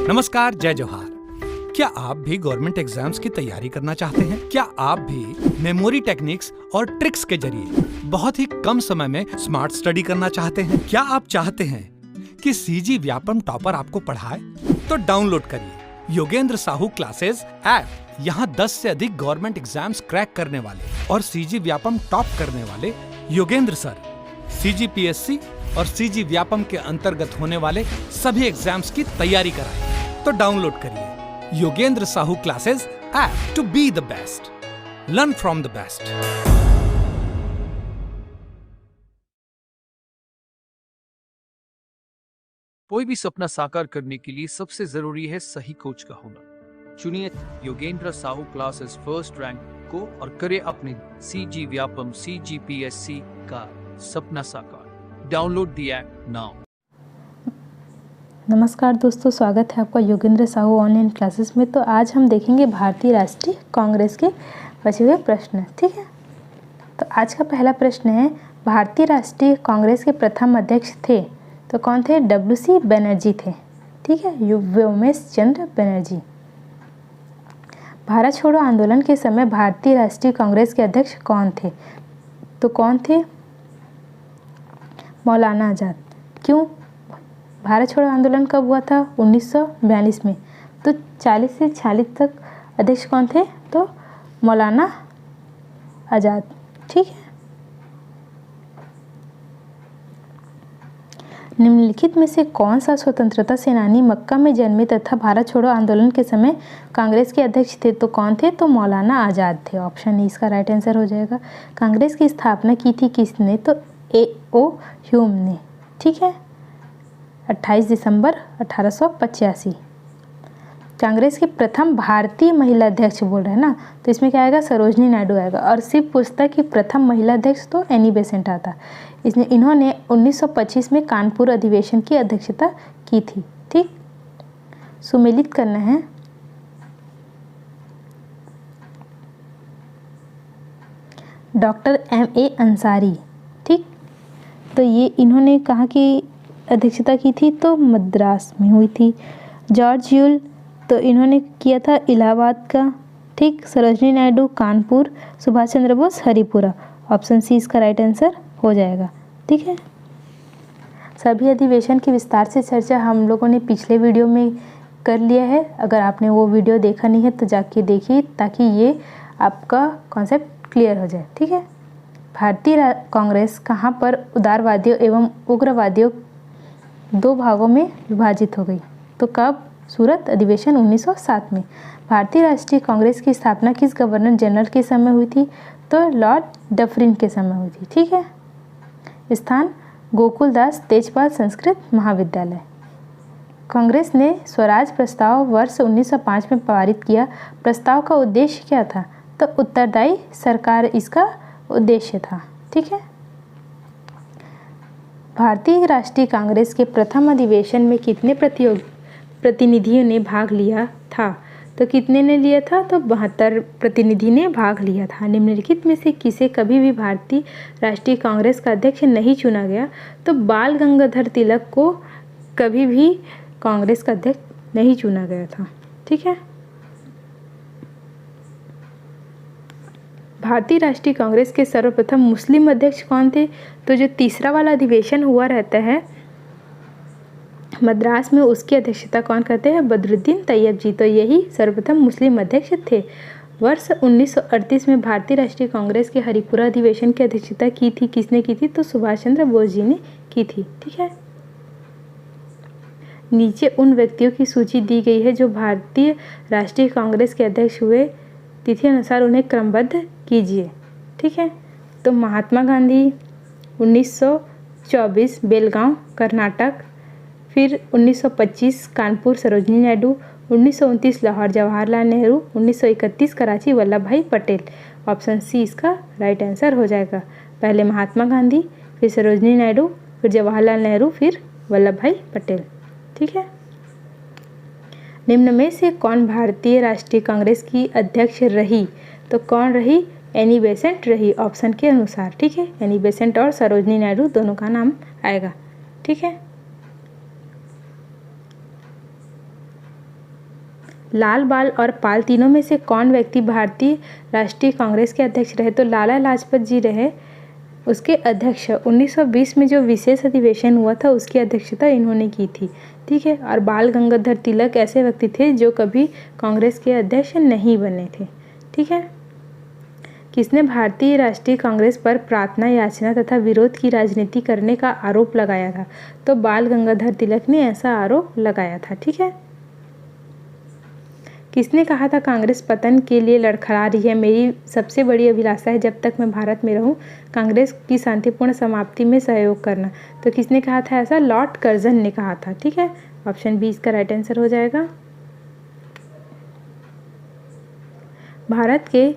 नमस्कार, जय जोहार। क्या आप भी गवर्नमेंट एग्जाम्स की तैयारी करना चाहते हैं? क्या आप भी मेमोरी टेक्निक्स और ट्रिक्स के जरिए बहुत ही कम समय में स्मार्ट स्टडी करना चाहते हैं? क्या आप चाहते हैं कि सीजी व्यापम टॉपर आपको पढ़ाए? तो डाउनलोड करिए योगेंद्र साहू क्लासेस ऐप। यहाँ 10 से अधिक गवर्नमेंट एग्जाम्स क्रैक करने वाले और सीजी व्यापम टॉप करने वाले योगेंद्र सर CGPSC और सीजी व्यापम के अंतर्गत होने वाले सभी एग्जाम्स की तैयारी कराएं। तो डाउनलोड करिए Yogendra Sahu classes app to be the best, learn from the best. कोई भी सपना साकार करने के लिए सबसे जरूरी है सही कोच का होना। चुनिए Yogendra Sahu classes first rank को और करें अपने सीजी व्यापम CGPSC का सपना साकार। Download the app now. नमस्कार दोस्तों, स्वागत है आपका योगेंद्र साहू ऑनलाइन क्लासेस में। तो आज हम देखेंगे भारतीय राष्ट्रीय कांग्रेस के बचे हुए प्रश्न। ठीक है, तो आज का पहला प्रश्न है, भारतीय राष्ट्रीय कांग्रेस के प्रथम अध्यक्ष थे तो कौन थे? WC बनर्जी थे। ठीक है, व्योमेश चंद्र बनर्जी। भारत छोड़ो आंदोलन के समय भारतीय राष्ट्रीय कांग्रेस के अध्यक्ष कौन थे? तो कौन थे? मौलाना आज़ाद। क्यों? भारत छोड़ो आंदोलन कब हुआ था? 1942 में। तो 40 से 46 तक अध्यक्ष कौन थे? तो मौलाना आज़ाद। ठीक है, निम्नलिखित में से कौन सा स्वतंत्रता सेनानी मक्का में जन्मे तथा भारत छोड़ो आंदोलन के समय कांग्रेस के अध्यक्ष थे? तो कौन थे? तो मौलाना आज़ाद थे। ऑप्शन ए इसका राइट आंसर हो जाएगा। कांग्रेस की स्थापना की थी किसने? तो A.O. ह्यूम ने। ठीक है, 28 दिसंबर 1885। कांग्रेस की प्रथम भारतीय महिला अध्यक्ष बोल रहे हैं ना, तो इसमें क्या आएगा? सरोजनी नायडू आएगा। और सिर्फ पूछता कि प्रथम महिला अध्यक्ष, तो एनी बेसेंट आता। इन्होंने 1925 में कानपुर अधिवेशन की अध्यक्षता की थी। ठीक, सुमेलित करना है। Doctor M.A. अंसारी। ठीक, तो ये इन्होंने कहाँ की अध्यक्षता की थी? तो मद्रास में हुई थी। जॉर्ज यूल, तो इन्होंने किया था इलाहाबाद का। ठीक, सरोजनी नायडू कानपुर, सुभाष चंद्र बोस हरिपुरा। ऑप्शन सी इसका राइट आंसर हो जाएगा। ठीक है, सभी अधिवेशन की विस्तार से चर्चा हम लोगों ने पिछले वीडियो में कर लिया है। अगर आपने वो वीडियो देखा नहीं है तो जाके देखिए, ताकि ये आपका कॉन्सेप्ट क्लियर हो जाए। ठीक है, भारतीय कांग्रेस कहाँ पर उदारवादियों एवं उग्रवादियों दो भागों में विभाजित हो गई? तो कब? सूरत अधिवेशन 1907 में। भारतीय राष्ट्रीय कांग्रेस की स्थापना किस गवर्नर जनरल के समय हुई थी? तो लॉर्ड डफरिन के समय हुई थी। ठीक है, स्थान गोकुलदास तेजपाल संस्कृत महाविद्यालय। कांग्रेस ने स्वराज प्रस्ताव वर्ष 1905 में पारित किया। प्रस्ताव का उद्देश्य क्या था? तो उत्तरदायी सरकार इसका उद्देश्य था। ठीक है, भारतीय राष्ट्रीय कांग्रेस के प्रथम अधिवेशन में कितने प्रतिनिधियों ने भाग लिया था? तो कितने ने लिया था? तो 72 प्रतिनिधि ने भाग लिया था। निम्नलिखित में से किसे कभी भी भारतीय राष्ट्रीय कांग्रेस का अध्यक्ष नहीं चुना गया? तो बाल गंगाधर तिलक को कभी भी कांग्रेस का अध्यक्ष नहीं चुना गया था। ठीक है, भारतीय राष्ट्रीय कांग्रेस के सर्वप्रथम मुस्लिम अध्यक्ष कौन थे? तो जो तीसरा वाला अधिवेशन हुआ रहता है मद्रास में, उसकी अध्यक्षता कौन करते हैं? बदरुद्दीन तैयब जी। तो यही सर्वप्रथम मुस्लिम अध्यक्ष थे। वर्ष 1938 में भारतीय राष्ट्रीय कांग्रेस के हरिपुरा अधिवेशन की अध्यक्षता की थी किसने की थी? तो सुभाष चंद्र बोस जी ने की थी। ठीक है, नीचे उन व्यक्तियों की सूची दी गई है जो भारतीय राष्ट्रीय कांग्रेस के अध्यक्ष हुए। तिथि अनुसार उन्हें क्रमबद्ध कीजिए। ठीक है, तो महात्मा गांधी 1924 बेलगांव कर्नाटक, फिर 1925 कानपुर सरोजनी नायडू, 1929 लाहौर जवाहरलाल नेहरू, 1931 कराची वल्लभ भाई पटेल। ऑप्शन सी इसका राइट आंसर हो जाएगा। पहले महात्मा गांधी, फिर सरोजनी नायडू, फिर जवाहरलाल नेहरू, फिर वल्लभ भाई पटेल। ठीक है, निम्न में से कौन भारतीय राष्ट्रीय कांग्रेस की अध्यक्ष रही? तो कौन रही? एनी बेसेंट रही, ऑप्शन के अनुसार। ठीक है, एनी बेसेंट और सरोजनी नायडू दोनों का नाम आएगा। ठीक है, लाल बाल और पाल तीनों में से कौन व्यक्ति भारतीय राष्ट्रीय कांग्रेस के अध्यक्ष रहे? तो लाला लाजपत जी रहे उसके अध्यक्ष। 1920 में जो विशेष अधिवेशन हुआ था उसकी अध्यक्षता इन्होंने की थी, ठीक है। और बाल गंगाधर तिलक ऐसे व्यक्ति थे जो कभी कांग्रेस के अध्यक्ष नहीं बने थे, ठीक है। किसने भारतीय राष्ट्रीय कांग्रेस पर प्रार्थना याचना तथा विरोध की राजनीति करने का आरोप लगाया था? तो बाल गंगाधर तिलक ने ऐसा आरोप लगाया था, ठीक है। किसने कहा था कांग्रेस पतन के लिए लड़खड़ा रही है, मेरी सबसे बड़ी अभिलाषा है जब तक मैं भारत में रहूं कांग्रेस की शांतिपूर्ण समाप्ति में सहयोग करना? तो किसने कहा था ऐसा? लॉर्ड कर्जन ने कहा था, ठीक है। ऑप्शन बी इसका राइट आंसर हो जाएगा। भारत के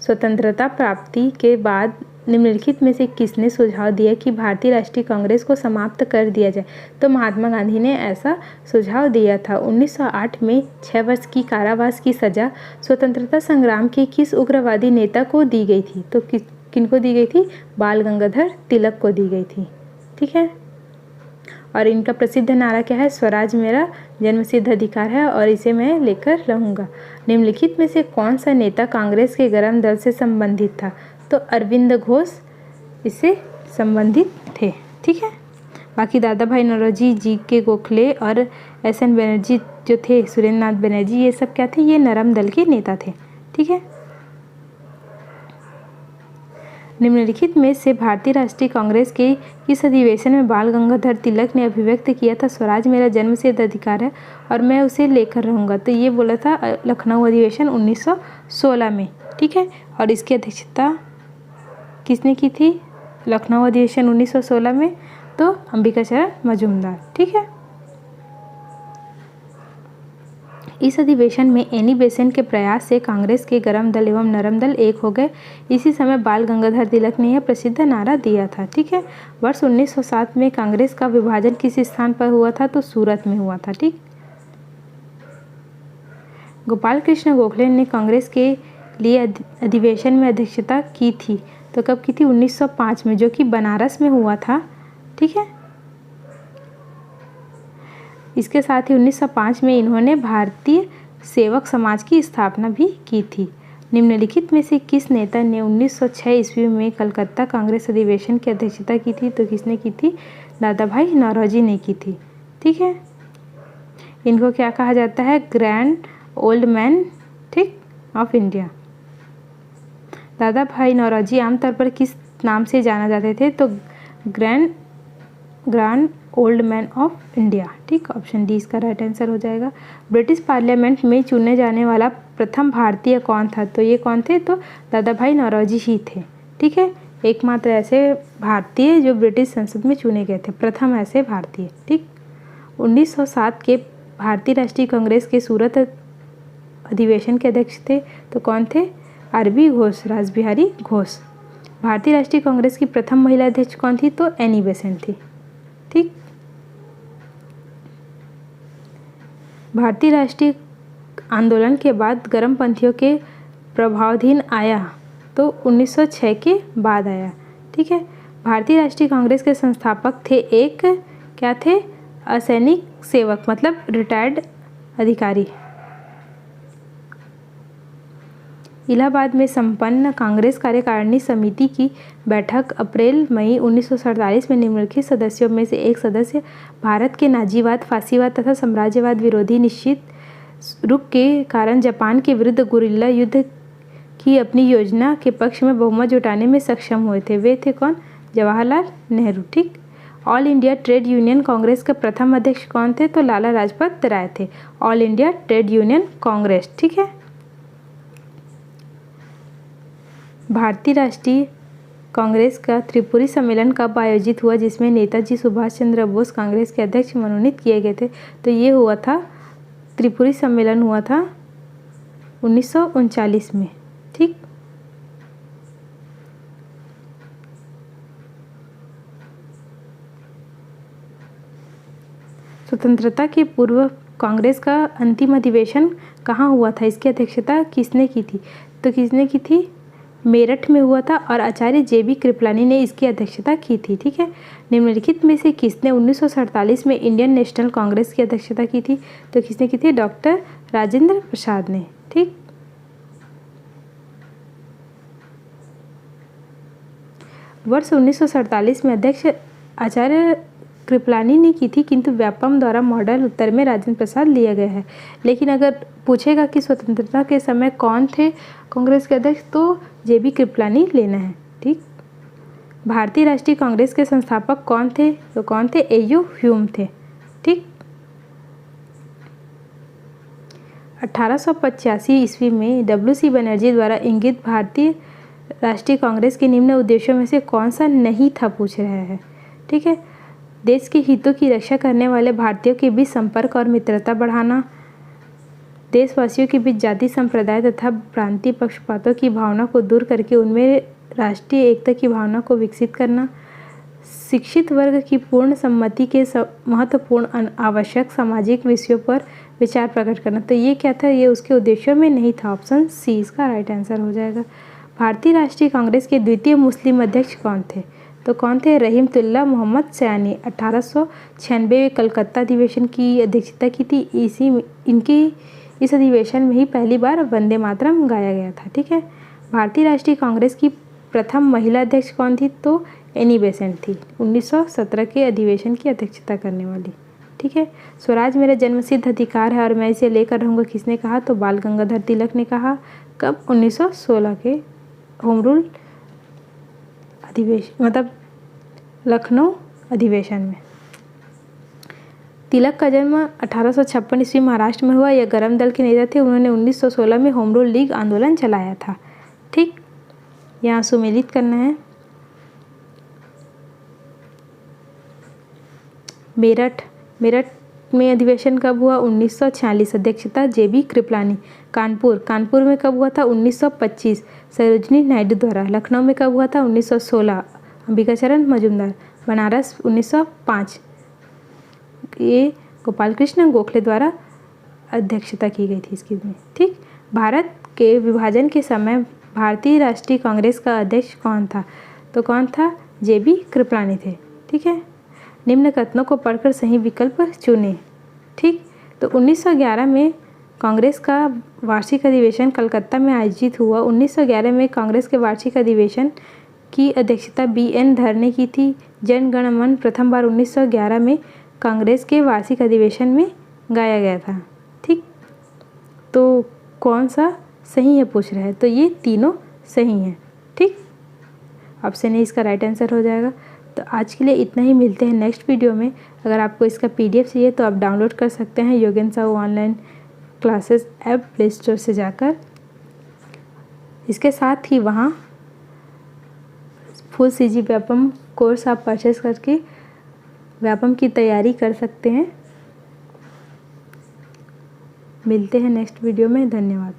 स्वतंत्रता प्राप्ति के बाद निम्नलिखित में से किसने सुझाव दिया कि भारतीय राष्ट्रीय कांग्रेस को समाप्त कर दिया जाए? तो महात्मा गांधी ने ऐसा सुझाव दिया था। 1908 में 6 वर्ष की कारावास की सजा स्वतंत्रता संग्राम के किस उग्रवादी नेता को दी गई थी? तो किनको दी गई थी? बाल गंगाधर तिलक को दी गई थी, ठीक है। और इनका प्रसिद्ध नारा क्या है? स्वराज मेरा जन्मसिद्ध अधिकार है और इसे मैं लेकर रहूँगा। निम्नलिखित में से कौन सा नेता कांग्रेस के गर्म दल से संबंधित था? तो अरविंद घोष इससे संबंधित थे, ठीक है। बाकी दादा भाई नौरोजी, जी के गोखले और एस.एन. बनर्जी जो थे, सुरेंद्र नाथ बनर्जी, ये सब क्या थे? ये नरम दल के नेता थे, ठीक है। निम्नलिखित में से भारतीय राष्ट्रीय कांग्रेस के किस अधिवेशन में बाल गंगाधर तिलक ने अभिव्यक्त किया था स्वराज मेरा जन्मसिद्ध अधिकार है और मैं उसे लेकर रहूँगा? तो ये बोला था लखनऊ अधिवेशन 1916 में, ठीक है। और इसकी अध्यक्षता किसने की थी लखनऊ अधिवेशन 1916 में? तो अंबिकाचरण मजूमदार, ठीक है। इस अधिवेशन में एनी बेसेंट के प्रयास से कांग्रेस के गर्म दल एवं नरम दल एक हो गए। इसी समय बाल गंगाधर तिलक ने यह प्रसिद्ध नारा दिया था, ठीक है। वर्ष 1907 में कांग्रेस का विभाजन किस स्थान पर हुआ था? तो सूरत में हुआ था, ठीक। गोपाल कृष्ण गोखले ने कांग्रेस के लिए अधिवेशन में अध्यक्षता की थी, तो कब की थी? 1905 में, जो कि बनारस में हुआ था, ठीक है। इसके साथ ही 1905 में इन्होंने भारतीय सेवक समाज की स्थापना भी की थी। निम्नलिखित में से किस नेता ने 1906 ईस्वी में कलकत्ता कांग्रेस अधिवेशन की अध्यक्षता की थी? तो किसने की थी? दादा भाई नौरोजी ने की थी, ठीक है। इनको क्या कहा जाता है? ग्रैंड ओल्ड मैन, ठीक, ऑफ इंडिया। दादा भाई नौरोजी आमतौर पर किस नाम से जाना जाते थे? तो grand old man of India, ठीक। ऑप्शन डी इसका राइट आंसर हो जाएगा। ब्रिटिश पार्लियामेंट में चुने जाने वाला प्रथम भारतीय कौन था? तो ये कौन थे? तो दादा भाई नौरोजी ही थे, ठीक है। एकमात्र ऐसे भारतीय जो ब्रिटिश संसद में चुने गए थे, प्रथम ऐसे भारतीय, ठीक। 1907 के भारतीय राष्ट्रीय कांग्रेस के सूरत अधिवेशन के अध्यक्ष थे, तो कौन थे? आर.बी. घोष, रासबिहारी घोष। भारतीय राष्ट्रीय कांग्रेस की प्रथम महिला अध्यक्ष कौन थी? तो एनी बेसेंट थी, ठीक। भारतीय राष्ट्रीय आंदोलन के बाद गर्मपंथियों के प्रभावाधीन आया, तो 1906 के बाद आया, ठीक है। भारतीय राष्ट्रीय कांग्रेस के संस्थापक थे एक क्या थे? असैनिक सेवक, मतलब रिटायर्ड अधिकारी। इलाहाबाद में संपन्न कांग्रेस कार्यकारिणी समिति की बैठक अप्रैल मई 1947 में निम्नलिखित सदस्यों में से एक सदस्य भारत के नाजीवाद, फासीवाद तथा साम्राज्यवाद विरोधी निश्चित रुख के कारण जापान के विरुद्ध गुरिल्ला युद्ध की अपनी योजना के पक्ष में बहुमत जुटाने में सक्षम हुए थे। वे थे कौन? जवाहरलाल नेहरू, ठीक। All India trade union Congress के प्रथम अध्यक्ष कौन थे? तो लाला लाजपत राय थे। All India trade union Congress, ठीक है। भारतीय राष्ट्रीय कांग्रेस का त्रिपुरी सम्मेलन कब आयोजित हुआ, जिसमें नेताजी सुभाष चंद्र बोस कांग्रेस के अध्यक्ष मनोनीत किए गए थे? तो ये हुआ था, त्रिपुरी सम्मेलन हुआ था 1939 में, ठीक। स्वतंत्रता के पूर्व कांग्रेस का अंतिम अधिवेशन कहाँ हुआ था? इसकी अध्यक्षता किसने की थी? तो किसने की थी? मेरठ में हुआ था और आचार्य जे.बी. कृपलानी ने इसकी अध्यक्षता की थी, ठीक है। निम्नलिखित में से किसने 1947 में इंडियन नेशनल कांग्रेस की अध्यक्षता की थी? तो किसने की थी? डॉक्टर राजेंद्र प्रसाद ने। ठीक, वर्ष 1947 में अध्यक्ष आचार्य कृपलानी ने की थी, किंतु व्यापम द्वारा मॉडल उत्तर में राजेंद्र प्रसाद लिया गया है। लेकिन अगर पूछेगा कि स्वतंत्रता के समय कौन थे कांग्रेस के अध्यक्ष, तो जेबी कृपलानी लेना है। ठीक, भारतीय राष्ट्रीय कांग्रेस के संस्थापक कौन थे, तो कौन थे, एयू ह्यूम थे। ठीक, 1885 ईस्वी में डब्ल्यू.सी. बनर्जी द्वारा इंगित भारतीय राष्ट्रीय कांग्रेस के निम्न उद्देश्यों में से कौन सा नहीं था, पूछ रहा है। ठीक है, देश के हितों की रक्षा करने वाले भारतीयों के बीच संपर्क और मित्रता बढ़ाना, देशवासियों के बीच जाति संप्रदाय तथा प्रांतीय पक्षपातों की भावना को दूर करके उनमें राष्ट्रीय एकता की भावना को विकसित करना, शिक्षित वर्ग की पूर्ण सम्मति के महत्वपूर्ण आवश्यक सामाजिक विषयों पर विचार प्रकट करना। तो ये क्या था, ये उसके उद्देश्यों में नहीं था। ऑप्शन सी इसका राइट आंसर हो जाएगा। भारतीय राष्ट्रीय कांग्रेस के द्वितीय मुस्लिम अध्यक्ष कौन थे, तो कौन थे, रहीमतुल्लाह मोहम्मद सयानी। 1896 कलकत्ता अधिवेशन की अध्यक्षता की थी। इस अधिवेशन में ही पहली बार वंदे मातरम गाया गया था। ठीक है, भारतीय राष्ट्रीय कांग्रेस की प्रथम महिला अध्यक्ष कौन थी, तो एनी बेसेंट थी, 1917 के अधिवेशन की अध्यक्षता करने वाली। ठीक है, स्वराज मेरा जन्मसिद्ध अधिकार है और मैं इसे लेकर रहूँगा, किसने कहा, तो बाल गंगाधर तिलक ने कहा। कब, 1916 के होम रूल अधिवेशन, मतलब लखनऊ अधिवेशन में। तिलक का जन्म 1856 ईस्वी महाराष्ट्र में हुआ। यह गरम दल के नेता थे। उन्होंने 1916 में होम रूल लीग आंदोलन चलाया था। ठीक, यहाँ सुमेलित करना है। मेरठ में अधिवेशन कब हुआ, 1946, अध्यक्षता जेबी कृपलानी। कानपुर में कब हुआ था, 1925, सरोजनी नायडू द्वारा। लखनऊ में कब हुआ था, 1916, अंबिकाचरण मजूमदार। बनारस 1905, ये गोपाल कृष्ण गोखले द्वारा अध्यक्षता की गई थी इसकी में। ठीक, भारत के विभाजन के समय भारतीय राष्ट्रीय कांग्रेस का अध्यक्ष कौन था, तो कौन था, जेबी कृपलानी थे। ठीक है, निम्न कथनों को पढ़कर सही विकल्प चुनें। ठीक, तो 1911 में कांग्रेस का वार्षिक अधिवेशन कलकत्ता में आयोजित हुआ। 1911 में कांग्रेस के वार्षिक अधिवेशन की अध्यक्षता बी.एन. धर ने की थी। जन गण मन प्रथम बार 1911 में कांग्रेस के वार्षिक अधिवेशन में गाया गया था। ठीक, तो कौन सा सही है पूछ रहा है, तो ये तीनों सही हैं। ठीक, ऑप्शन ए इसका राइट आंसर हो जाएगा। तो आज के लिए इतना ही, मिलते हैं नेक्स्ट वीडियो में। अगर आपको इसका PDF चाहिए तो आप डाउनलोड कर सकते हैं Yogen Sahu online classes app play store से जाकर। इसके साथ ही वहाँ फुल CG व्यापम कोर्स आप परचेस करके व्यापम की तैयारी कर सकते हैं। मिलते हैं नेक्स्ट वीडियो में, धन्यवाद।